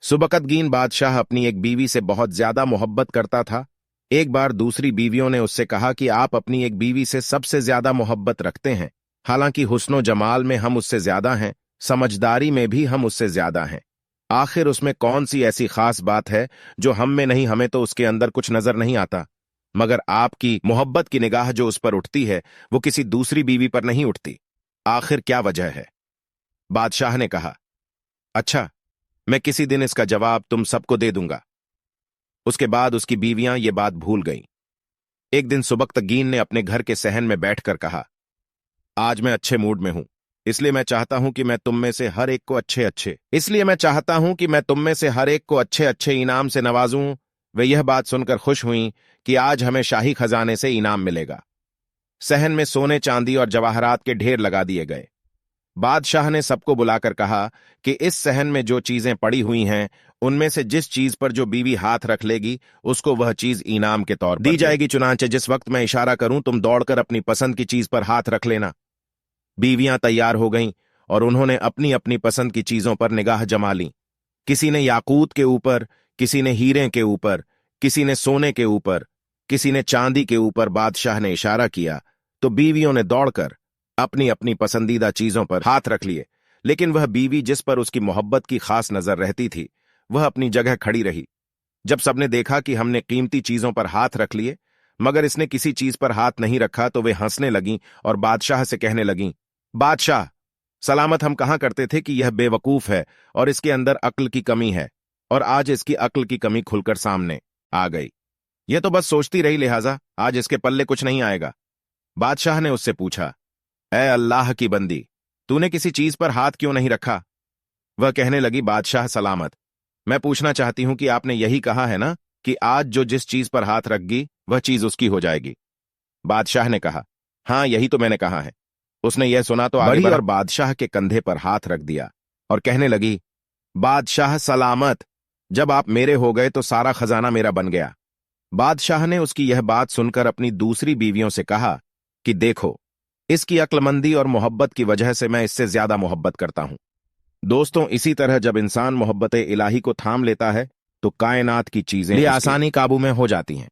सुबकतगीन बादशाह अपनी एक बीवी से बहुत ज्यादा मोहब्बत करता था। एक बार दूसरी बीवियों ने उससे कहा कि आप अपनी एक बीवी से सबसे ज्यादा मोहब्बत रखते हैं, हालांकि हुस्नो जमाल में हम उससे ज्यादा हैं, समझदारी में भी हम उससे ज्यादा हैं। आखिर उसमें कौन सी ऐसी खास बात है जो हम में नहीं? हमें तो उसके अंदर कुछ नजर नहीं आता, मगर आपकी मोहब्बत की निगाह जो उस पर उठती है वो किसी दूसरी बीवी पर नहीं उठती। आखिर क्या वजह है? बादशाह ने कहा, अच्छा, मैं किसी दिन इसका जवाब तुम सबको दे दूंगा। उसके बाद उसकी बीवियां ये बात भूल गईं। एक दिन सुबकतगीन ने अपने घर के सहन में बैठकर कहा, आज मैं अच्छे मूड में हूं, इसलिए मैं चाहता हूं कि मैं तुम में से हर एक को अच्छे अच्छे इनाम से नवाजूं। वे यह बात सुनकर खुश हुईं कि आज हमें शाही खजाने से इनाम मिलेगा। सहन में सोने चांदी और जवाहरात के ढेर लगा दिए गए। बादशाह ने सबको बुलाकर कहा कि इस सहन में जो चीजें पड़ी हुई हैं उनमें से जिस चीज पर जो बीवी हाथ रख लेगी उसको वह चीज इनाम के तौर पर दी जाएगी। चुनांचे जिस वक्त मैं इशारा करूं तुम दौड़कर अपनी पसंद की चीज पर हाथ रख लेना। बीवियां तैयार हो गईं और उन्होंने अपनी अपनी पसंद की चीजों पर निगाह जमा ली। किसी ने याकूत के ऊपर, किसी ने हीरे के ऊपर, किसी ने सोने के ऊपर, किसी ने चांदी के ऊपर। बादशाह ने इशारा किया तो बीवियों ने दौड़कर अपनी अपनी पसंदीदा चीजों पर हाथ रख लिए, लेकिन वह बीवी जिस पर उसकी मोहब्बत की खास नजर रहती थी वह अपनी जगह खड़ी रही। जब सबने देखा कि हमने कीमती चीजों पर हाथ रख लिए मगर इसने किसी चीज पर हाथ नहीं रखा तो वे हंसने लगीं और बादशाह से कहने लगीं, बादशाह सलामत, हम कहा करते थे कि यह बेवकूफ है और इसके अंदर अक्ल की कमी है, और आज इसकी अक्ल की कमी खुलकर सामने आ गई। यह तो बस सोचती रही, लिहाजा आज इसके पल्ले कुछ नहीं आएगा। बादशाह ने उससे पूछा, ऐ अल्लाह की बंदी, तूने किसी चीज पर हाथ क्यों नहीं रखा? वह कहने लगी, बादशाह सलामत, मैं पूछना चाहती हूं कि आपने यही कहा है ना कि आज जो जिस चीज पर हाथ रखगी वह चीज उसकी हो जाएगी। बादशाह ने कहा, हां, यही तो मैंने कहा है। उसने यह सुना तो आगे बढ़ी और बादशाह के कंधे पर हाथ रख दिया और कहने लगी, बादशाह सलामत, जब आप मेरे हो गए तो सारा खजाना मेरा बन गया। बादशाह ने उसकी यह बात सुनकर अपनी दूसरी बीवियों से कहा कि देखो, इसकी अक्लमंदी और मोहब्बत की वजह से मैं इससे ज्यादा मोहब्बत करता हूं। दोस्तों, इसी तरह जब इंसान मोहब्बत इलाही को थाम लेता है तो कायनात की चीजें आसानी काबू में हो जाती हैं।